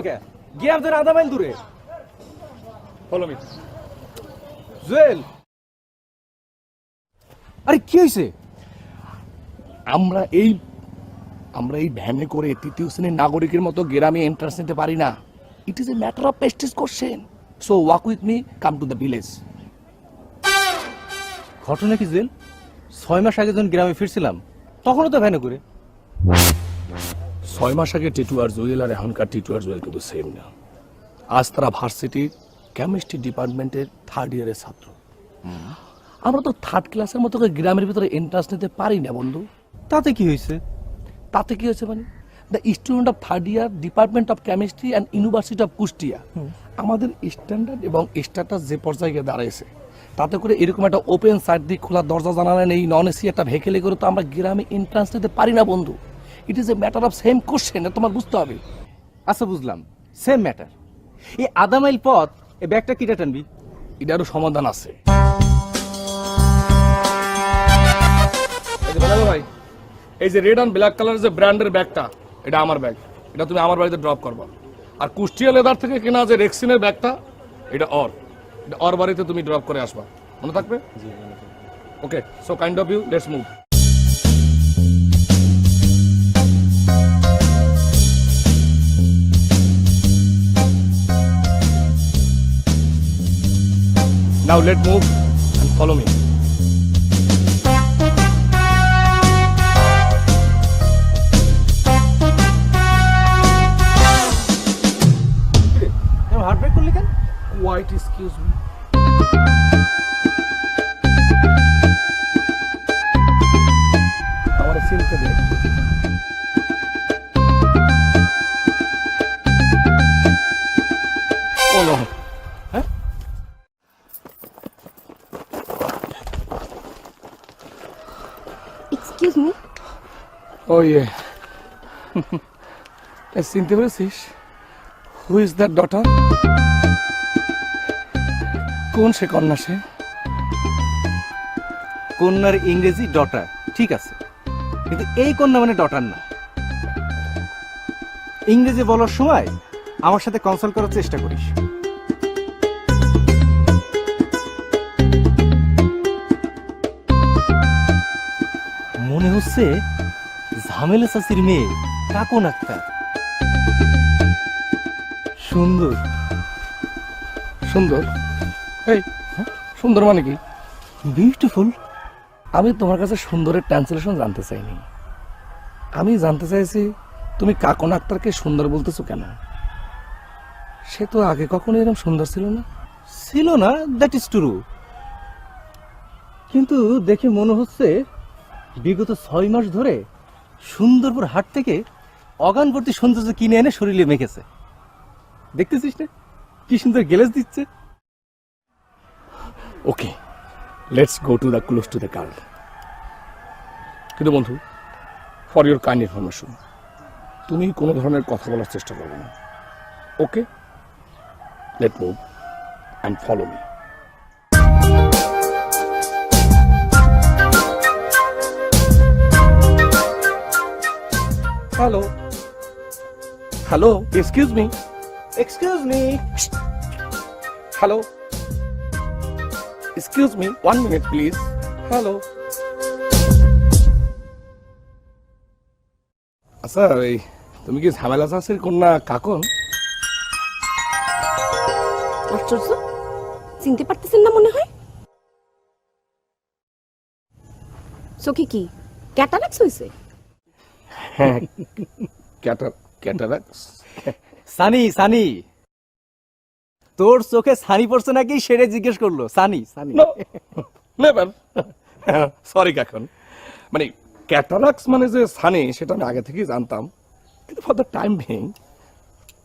কে? গিয়ে আমাদের আধা মাইল দূরে। Follow me. জুয়েল, আরে কি হয়েছে? আমরা এই ভ্যানে করে তৃতীয় শ্রেণীর নাগরিকের মতো গ্রামে এন্ট্রান্স নিতে পারি না। It is a matter of prestige question. So walk with me, come to the village. ঘটনা কি জুয়েল? 6 মাস আগে যখন গ্রামে ফিরছিলাম তখনও তো ভ্যানে করে। 6 মাস আগে টিটু আর জুয়েল আর এখনকার টিটু আর জুয়েল কিন্তু সেম না। আজ তারা ভার্সিটির কেমিস্ট্রি ডিপার্টমেন্টের 3rd ইয়ারের ছাত্র। আমরা তো 3rd ক্লাসের মতো করে গ্রামের ভিতরে এন্ট্রান্স নিতে পারি না বন্ধু। তাতে কি হয়েছে? তাতে কি হয়েছে মানে, the student of 3rd year department of chemistry and university of Kushtia আমাদের স্ট্যান্ডার্ড এবং স্ট্যাটাস যে পর্যায়ে গিয়ে দাঁড়াইছে, তাতে করে এরকম একটা ওপেন সাইড দিয়ে খোলা দরজা জানালেন এই নন এসি একটা ভেহিকেলে করে তো আমরা গ্রামে এন্ট্রান্স নিতে পারি না বন্ধু। ইট is a matter of same question, তোমার বুঝতে হবে। আচ্ছা বুঝলাম, সেম ম্যাটার। এই আধা মাইল পথ এই ব্যাগটা কিটা টানবি? এটারও সমাধান আছে। ভাই, এই যে রেড অ্যান্ড ব্ল্যাক কালারের যে ব্র্যান্ডের ব্যাগটা, এটা আমার ব্যাগ। এটা তুমি আমার বাড়িতে ড্রপ করবা। আর কুষ্টিয়া লেদার থেকে কেনা যে রেক্সিনের ব্যাগটা, এটা ওর বাড়িতে তুমি ড্রপ করে আসবা। মনে থাকবে? Okay, so kind of you, let's move. Now let's move and follow me. Heart break করলি কেন? White, excuse me. আমার চিনতে দে। Oh no. হ্যাঁ? Excuse me? Oh yeah. চিনতে পেরেছিস? Who is that daughter? কোন সে কন্যা? সে কন্যার ইংরেজি ডটার, ঠিক আছে, কিন্তু এই কন্যা মানে ডটার না। ইংরেজি বলার সময় আমার সাথে কনসাল্ট করার চেষ্টা করিস। মনে হচ্ছে ঝামেলা চাচির মেয়ে কাকন আক্তার। সুন্দর। সুন্দর? এই সুন্দর মানে কি? বিউটিফুল। আমি তোমার কাছে সুন্দরের ট্রান্সলেশন জানতে চাইনি। আমি জানতে চাইছি তুমি কাকন আক্তারকে সুন্দর বলতেছো কেন? সে তো আগে কখনো এরকম সুন্দর ছিল না। ছিল না, দ্যাট ইজ ট্রু, কিন্তু দেখে মনে হচ্ছে বিগত 6 মাস ধরে সুন্দরপুর হাট থেকে অগান ভর্তি সৌন্দর্য কিনে এনে শরীরে মেখেছে। দেখতেছিস না কি সুন্দর গ্লেজ দিচ্ছে। Okay, let's go to the close to the girl. কিন্তু বন্ধু, ফর ইউর কাইন্ড ইনফরমেশন, তুমি কোনো ধরনের কথা বলার চেষ্টা করবে না। Okay, let move and follow me. Hello hello, excuse me. Excuse me. Hello, excuse me, 1 minute please. Hello. আচ্ছা, এই তুমি কি ঝামেলা চাষের কন্যা কাকন? আশ্চর্য, চিনতে পারতেছেন না মনে হয়। চোখে কি ক্যাটারাক্স হয়েছে? হ্যাঁ, ক্যাটারাক্স। সানি সানি, তোর চোখে সানি পড়ছে নাকি সেটা জিজ্ঞেস করলো। সানি সানি। নেভার। সরি কাকন, মানে ক্যাটারাক্স মানে যে সানি সেটা আমি আগে থেকেই জানতাম, কিন্তু ফর দ্য টাইম বিং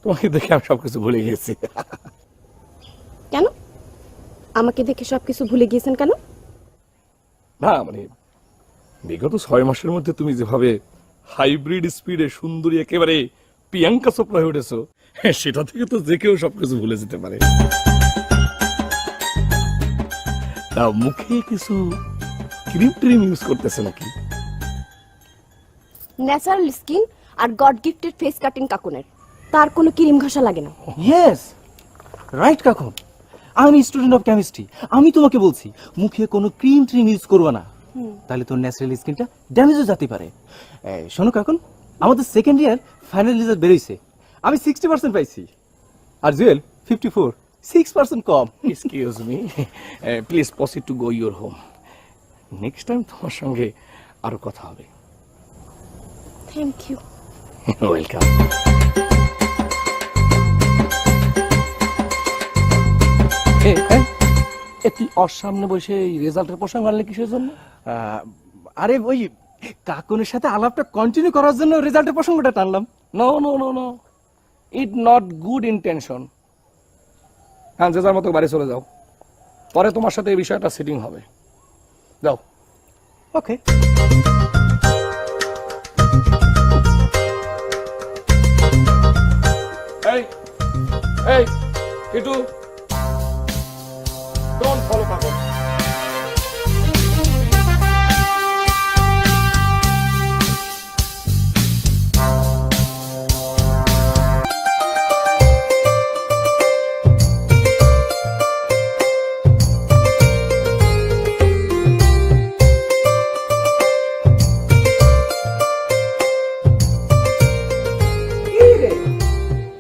তোমাকে দেখে আমি সবকিছু ভুলে গেছি। কেন আমাকে দেখে সবকিছু ভুলে গিয়েছেন কেন? না মানে বিগত 6 মাসের মধ্যে তুমি যেভাবে হাইব্রিড স্পিডে সুন্দরী একেবারে প্রিয়াঙ্কা চোপড়া হয়ে উঠেছো, সেটা থেকে তো যে কেউ সবকিছু ভুলে যেতে পারে। তা মুখে কিছু ক্রিম ট্রিম ইউজ করতেছে নাকি? ন্যাচারাল স্কিন আর গড গিফটেড ফেস কাটিং কাকুনের। তার কোনো ক্রিম ঘষা লাগে না। Yes, right Kakon. আমি স্টুডেন্ট অফ কেমিস্ট্রি, আমি তোমাকে বলছি মুখে কোনো ক্রিম ট্রিম ইউজ করবা না, তাহলে তোর ন্যাচারাল স্কিনটা ড্যামেজও যেতে পারে। শোনো কাকন, আমাদের সেকেন্ড ইয়ার ফাইনাল রেজাল্ট বেরোইছে, আমি 60% পাইছি, আর জুয়েল 54, 6% কম। Excuse me, please proceed to go your home. Next time তোমার সঙ্গে আরো কথা হবে। Thank you. ওয়েলকাম। তুই ওর সামনে বসে এই রেজাল্টের প্রসঙ্গ আনলে কিসের জন্য? আরে ওই কাকনের সাথে আলাপটা কন্টিনিউ করার জন্য রেজাল্টের প্রসঙ্গটা টানলাম। No no no no, it not good intention. হ্যাঁ, যে যার মতো বাড়ি চলে যাও, পরে তোমার সাথে এই বিষয়টা সেটিং হবে। যাও। ওকে। এই এই কিটু, ডোন্ট ফলো কাকন।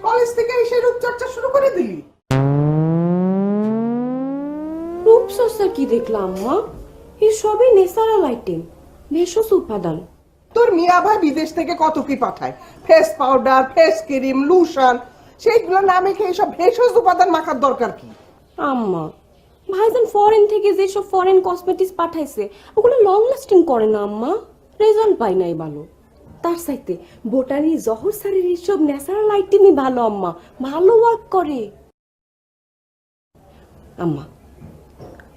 কলেজ থেকে এসে রূপচর্চা শুরু করে দিলি? রূপচর্চা কি দেখলাম মা? এই সবই ন্যাচারাল আইটেম, ভেষজ উপাদান। তোর মিয়া ভাই বিদেশ থেকে কত কি পাঠায়, face powder, face cream, lotion, সেইগুলো না মেখে এইসব ভেষজ উপাদান মাখার দরকার কি? আম্মা, ভাইজান ফরেন থেকে যেসব ফরেন কসমেটিক্স পাঠাইছে ওগুলো লং লাস্টিং করে না আম্মা, রেজাল্ট পাই নাই ভালো। তার সাথে বোটানি, জহর সারের এইসব ন্যাচারাল আইটেমই ভালো আম্মা, ভালো ওয়ার্ক করে। আম্মা,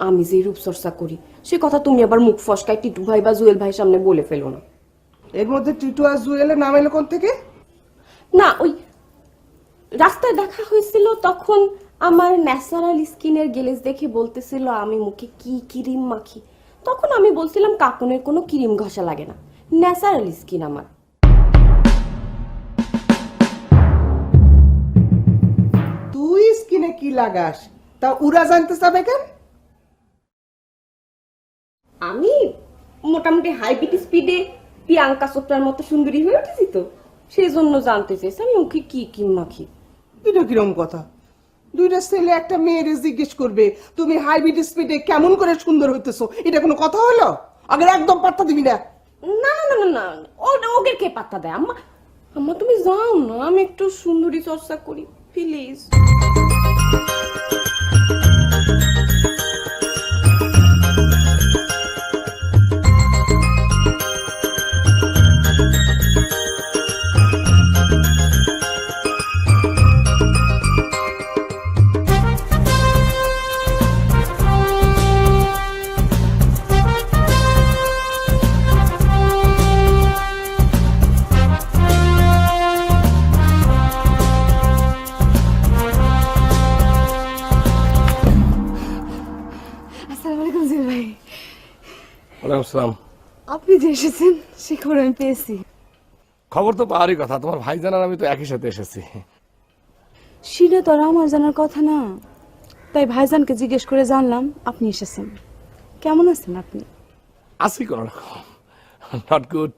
আমি যে রূপচর্চা করি সে কথা তুমি আবার মুখ ফসকায় টিটু ভাই বা জুয়েল ভাই সামনে বলে ফেলো না। এর মধ্যে টিটু আর জুয়েলের নাম এলো কোন থেকে? না, ওই রাস্তায় দেখা হয়েছিল তখন আমার ন্যাচারাল স্কিনের গ্লেজ দেখে বলতেছিল আমি মুখে কি ক্রিম মাখি, তখন আমি বলছিলাম কাকুনের কোনো ক্রিম ঘষা লাগে না, ন্যাচারাল স্কিন আমার। তুই স্কিনে কি লাগাস তা উড়া জানতে চাবে কেন? আমি মোটামুটি হাই বিট স্পিডে প্রিয়াঙ্কা চোপড়ার মতো সুন্দরী হয়ে উঠেছি, তো সেই জন্য জানতে চাইছি আমি মুখে কি ক্রিম মাখি। এটা কিরম কথা? দুইটা ছেলে একটা মেয়েরে জিজ্ঞেস করবে তুমি হাইব্রিড স্পিডে কেমন করে সুন্দর হইতেছো, এটা কোনো কথা হলো? আগে একদম পাত্তা দিবি না। না না না না, ওকে কে পাত্তা দেয়? আম্মা, আম্মা তুমি যাও না, আমি একটু সুন্দরী চর্চা করি প্লিজ। আসসালামু আলাইকুম জুয়েল ভাই। ওয়ালাইকুম আসসালাম। আপনি যে এসেছেন সে খবর আমি পেয়েছি। খবর তো পাওয়ারই কথা, তোমার ভাইজান আর আমি তো একই সাথে এসেছি। সেটা তো আর আমার জানার কথা না, তাই ভাইজানকে জিজ্ঞেস করে জানলাম আপনি এসেছেন। কেমন আছেন আপনি? আছি কোনো রকম, নট গুড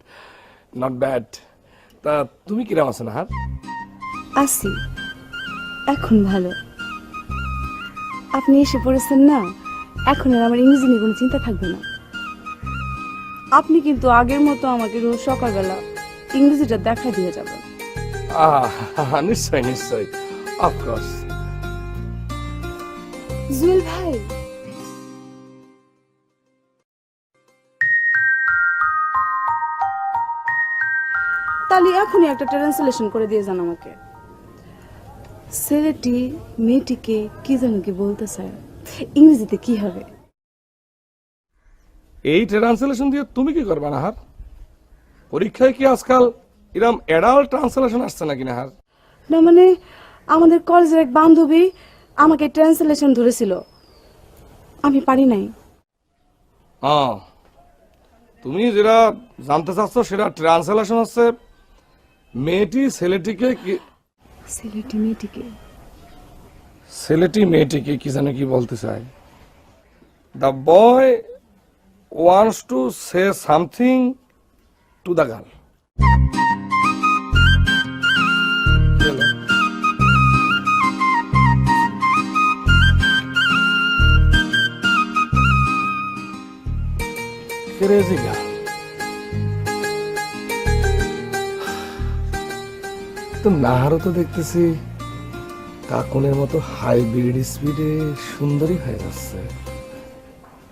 নট ব্যাড। তা তুমি কিরম আছো না? আছি, এখন ভালো। আপনি এসে পড়েছেন না, এখন আর আমার ইংরেজি নিয়ে কোনো চিন্তা থাকবে না। আপনি কিন্তু আগের মতো আমাকে রোজ সকালবেলা ইংরেজিটা দেখা দিয়ে যাবেন। নিশ্চয় নিশ্চয়, অফকোর্স। জুয়েল ভাই, তাহলে এখনই একটা ট্রান্সলেশন করে দিয়ে যান আমাকে। ছেলেটি মেয়েটিকে কি যেন কি বলতে চায়, ইংরেজিতে কি হবে? এই ট্রান্সলেশন দিয়ে তুমি কি করবে নাহার? পরীক্ষায় কি আজকাল এরম অ্যাডাল্ট ট্রান্সলেশন আসছে নাকি নাহার? না মানে আমাদের কলেজের এক বান্ধবী আমাকে ট্রান্সলেশন ধরেছিল, আমি পারি নাই। তুমি যেটা জানতে চাচ্ছ সেটা ট্রান্সলেশন হচ্ছে মেয়েটি ছেলেটিকে কি। ছেলেটি মেয়েটিকে ছেলেটি মেয়েটিকে কি জানে কি বলতে চায়। The boy wants to say something to the girl. Crazy girl. তো নাহারও তো দেখতেছি কাকনের মতো হাইব্রিড স্পিডে সুন্দরী হয়ে যাচ্ছে।